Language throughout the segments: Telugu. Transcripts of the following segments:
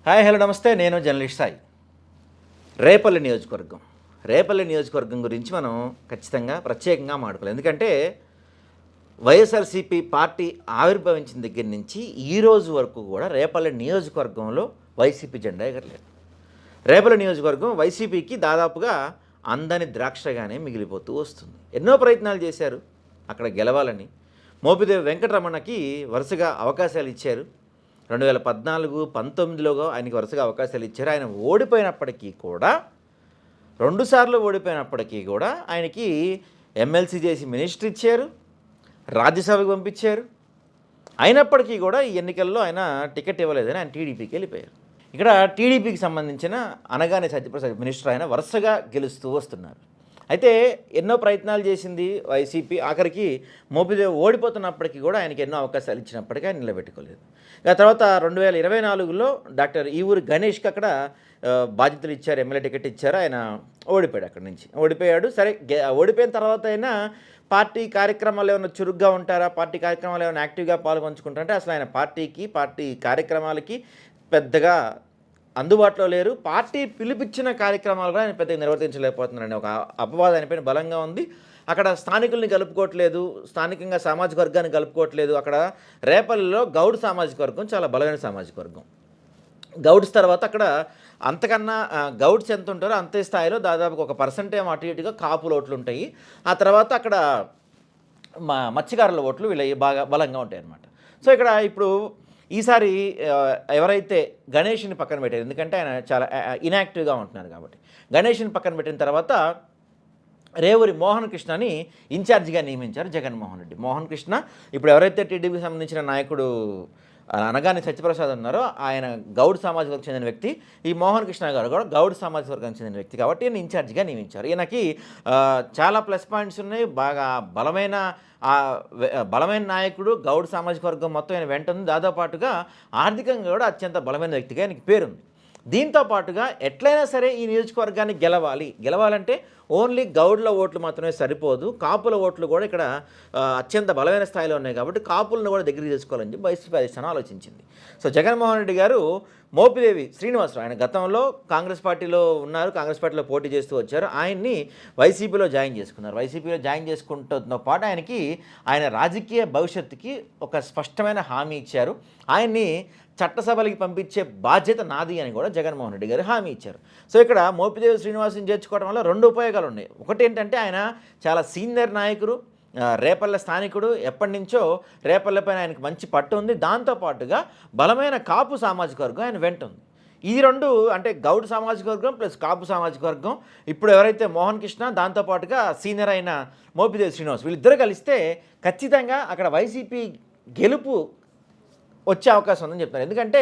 హాయ్ హలో నమస్తే. నేను జర్నలిస్ట్ సాయి. రేపల్లి నియోజకవర్గం రేపల్లి నియోజకవర్గం గురించి మనం ఖచ్చితంగా ప్రత్యేకంగా మాట్లాడుకోవాలి. ఎందుకంటే వైఎస్ఆర్సీపీ పార్టీ ఆవిర్భవించిన దగ్గర నుంచి ఈ రోజు వరకు కూడా రేపల్లి నియోజకవర్గంలో వైసీపీ జెండా ఎగరలేదు. రేపల్లి నియోజకవర్గం వైసీపీకి దాదాపుగా అందని ద్రాక్షగానే మిగిలిపోతూ వస్తుంది. ఎన్నో ప్రయత్నాలు చేశారు అక్కడ గెలవాలని. మోపిదేవి వెంకటరమణకి వరుసగా అవకాశాలు ఇచ్చారు. 2014, 19లోగా ఆయనకి వరుసగా అవకాశాలు ఇచ్చారు. ఆయన ఓడిపోయినప్పటికీ కూడా, 2 సార్లు ఓడిపోయినప్పటికీ కూడా ఆయనకి ఎమ్మెల్సీ చేసి మినిస్టర్ ఇచ్చారు, రాజ్యసభకు పంపించారు. అయినప్పటికీ కూడా ఈ ఎన్నికల్లో ఆయన టికెట్ ఇవ్వలేదని ఆయన టీడీపీకి వెళ్ళిపోయారు. ఇక్కడ టీడీపీకి సంబంధించిన అనగానే సత్యప్రసాద్ మినిస్టర్ ఆయన వరుసగా గెలుస్తూ వస్తున్నారు. అయితే ఎన్నో ప్రయత్నాలు చేసింది వైసీపీ. ఆఖరికి మోపిదేవి ఓడిపోతున్నప్పటికీ కూడా ఆయనకి ఎన్నో అవకాశాలు ఇచ్చినప్పటికీ ఆయన నిలబెట్టుకోలేదు. ఆ తర్వాత 2024లో డాక్టర్ ఈవూరి గణేష్కి అక్కడ బాధ్యతలు ఇచ్చారు, ఎమ్మెల్యే టికెట్ ఇచ్చారు. ఆయన ఓడిపోయాడు, అక్కడి నుంచి ఓడిపోయాడు. సరే, ఓడిపోయిన తర్వాత అయినా పార్టీ కార్యక్రమాలు ఏమైనా చురుగ్గా ఉంటారా, పార్టీ కార్యక్రమాలు ఏమైనా యాక్టివ్గా పాల్గొంచుకుంటారంటే అసలు ఆయన పార్టీ కార్యక్రమాలకి పెద్దగా అందుబాటులో లేరు. పార్టీ పిలిపించిన కార్యక్రమాలు కూడా ఆయన పెద్దగా నిర్వర్తించలేకపోతున్నారని ఒక అపవాదం ఆయనపైన బలంగా ఉంది. అక్కడ స్థానికుల్ని కలుపుకోవట్లేదు, స్థానికంగా సామాజిక వర్గాన్ని కలుపుకోవట్లేదు. అక్కడ రేపల్లిలో గౌడ్ సామాజిక వర్గం చాలా బలమైన సామాజిక వర్గం. గౌడ్స్ తర్వాత అక్కడ అంతకన్నా గౌడ్స్ ఎంత ఉంటారో అంతే స్థాయిలో దాదాపు 1% అటు ఇటుగా కాపుల ఓట్లు ఉంటాయి. ఆ తర్వాత అక్కడ మత్స్యకారుల ఓట్లు వీళ్ళవి బాగా బలంగా ఉంటాయి అన్నమాట. సో ఇక్కడ ఇప్పుడు ఈసారి ఎవరైతే గణేష్ని పక్కన పెట్టారు, ఎందుకంటే ఆయన చాలా ఇన్యాక్టివ్గా ఉంటున్నారు కాబట్టి, గణేష్ని పక్కన పెట్టిన తర్వాత రేవూరి మోహన్ కృష్ణని ఇన్ఛార్జిగా నియమించారు జగన్మోహన్ రెడ్డి. మోహన్ కృష్ణ ఇప్పుడు ఎవరైతే టీడీపీకి సంబంధించిన నాయకుడు అనగానే సత్యప్రసాద్ ఉన్నారో ఆయన గౌడ్ సామాజిక వర్గం చెందిన వ్యక్తి. ఈ మోహన్ కృష్ణ గారు కూడా గౌడ్ సామాజిక వర్గానికి చెందిన వ్యక్తి కాబట్టి ఈయన ఇన్ఛార్జిగా నియమించారు. ఈయనకి చాలా ప్లస్ పాయింట్స్ ఉన్నాయి. బాగా బలమైన నాయకుడు, గౌడ్ సామాజిక వర్గం మొత్తం ఆయన వెంట ఉంది. దాదాపుగా ఆర్థికంగా కూడా అత్యంత బలమైన వ్యక్తిగా ఆయనకి పేరుంది. దీంతో పాటుగా ఎట్లయినా సరే ఈ నియోజకవర్గాన్ని గెలవాలంటే ఓన్లీ గౌడ్ల ఓట్లు మాత్రమే సరిపోదు, కాపుల ఓట్లు కూడా ఇక్కడ అత్యంత బలమైన స్థాయిలో ఉన్నాయి కాబట్టి కాపులను కూడా దగ్గరికి తీసుకోవాలని చెప్పి వైసీపీ అధిష్టానం ఆలోచించింది. సో జగన్మోహన్ రెడ్డి గారు మోపిదేవి శ్రీనివాసరావు, ఆయన గతంలో కాంగ్రెస్ పార్టీలో ఉన్నారు, కాంగ్రెస్ పార్టీలో పోటీ చేస్తూ వచ్చారు. ఆయన్ని వైసీపీలో జాయిన్ చేసుకున్నారు. వైసీపీలో జాయిన్ చేసుకుంటున్న పాటు ఆయన రాజకీయ భవిష్యత్తుకి ఒక స్పష్టమైన హామీ ఇచ్చారు. ఆయన్ని చట్టసభలకి పంపించే బాధ్యత నాది అని కూడా జగన్మోహన్ రెడ్డి గారు హామీ ఇచ్చారు. సో ఇక్కడ మోపిదేవి శ్రీనివాసుని చేర్చుకోవడం వల్ల 2 ఉపయోగాలు ఉన్నాయి. ఒకటి ఏంటంటే ఆయన చాలా సీనియర్ నాయకుడు, రేపల్లె స్థానికుడు, ఎప్పటి నుంచో రేపల్లెపైన ఆయనకు మంచి పట్టు ఉంది. దాంతోపాటుగా బలమైన కాపు సామాజిక వర్గం ఆయన వెంట ఉంది. ఈ 2 అంటే గౌడ్ సామాజిక వర్గం ప్లస్ కాపు సామాజిక వర్గం. ఇప్పుడు ఎవరైతే మోహన్ కృష్ణ, దాంతోపాటుగా సీనియర్ అయిన మోపిదేవి శ్రీనివాస్, వీళ్ళిద్దరు కలిస్తే ఖచ్చితంగా అక్కడ వైసీపీ గెలుపు వచ్చే అవకాశం ఉందని చెప్తారు. ఎందుకంటే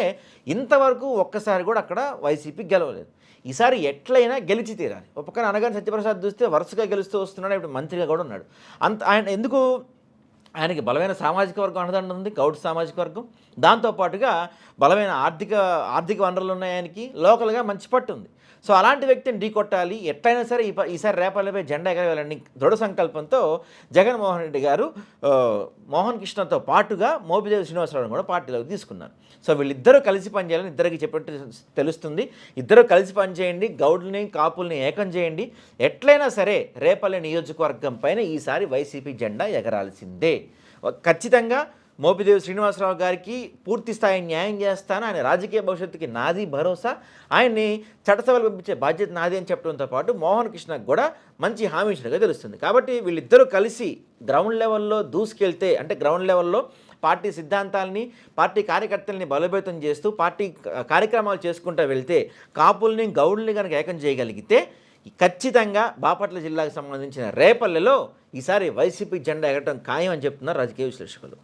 ఇంతవరకు ఒక్కసారి కూడా అక్కడ వైసీపీ గెలవలేదు. ఈసారి ఎట్లయినా గెలిచి తీరాలి. ఒక పక్కన అనగానే సత్యప్రసాద్ చూస్తే వరుసగా గెలుస్తూ వస్తున్నాడు, ఇప్పుడు మంత్రిగా కూడా ఉన్నాడు. ఆయన ఎందుకు, ఆయనకి బలమైన సామాజిక వర్గం అండదండ ఉంది, గౌడ్ సామాజిక వర్గం. దాంతోపాటుగా బలమైన ఆర్థిక వనరులు ఉన్నాయి ఆయనకి, లోకల్గా మంచి పట్టు ఉంది. సో అలాంటి వ్యక్తిని ఢీకొట్టాలి, ఎట్లయినా సరే ఈసారి రేపల్లెపై జెండా ఎగరవేయాలని దృఢ సంకల్పంతో జగన్మోహన్ రెడ్డి గారు మోహన్ కృష్ణతో పాటుగా మోపిదేవి శ్రీనివాసరావును కూడా పార్టీలోకి తీసుకున్నారు. సో వీళ్ళిద్దరూ కలిసి పనిచేయాలని ఇద్దరికి చెప్పినట్టు తెలుస్తుంది. ఇద్దరు కలిసి పనిచేయండి, గౌడ్ని కాపుల్ని ఏకం చేయండి. ఎట్లయినా సరే రేపల్లె నియోజకవర్గం పైన ఈసారి వైసీపీ జెండా ఎగరాల్సిందే. ఖచ్చితంగా మోపిదేవి శ్రీనివాసరావు గారికి పూర్తి స్థాయి న్యాయం చేస్తాను, ఆయన రాజకీయ భవిష్యత్తుకి నాది భరోసా, ఆయన్ని చట్టసభలు పంపించే బాధ్యత నాది అని చెప్పడంతో పాటు మోహన్ కృష్ణకు కూడా మంచి హామీ ఇచ్చినట్టుగా తెలుస్తుంది. కాబట్టి వీళ్ళిద్దరూ కలిసి గ్రౌండ్ లెవెల్లో దూసుకెళ్తే, అంటే గ్రౌండ్ లెవెల్లో పార్టీ సిద్ధాంతాలని, పార్టీ కార్యకర్తల్ని బలోపేతం చేస్తూ పార్టీ కార్యక్రమాలు చేసుకుంటూ వెళ్తే, కాపుల్ని గౌడ్ని కనుక ఏకం చేయగలిగితే ఖచ్చితంగా బాపట్ల జిల్లాకు సంబంధించిన రేపల్లెలో ఈసారి వైసీపీ జెండా ఎగరడం ఖాయం అని చెప్తున్నారు రాజకీయ విశ్లేషకులు.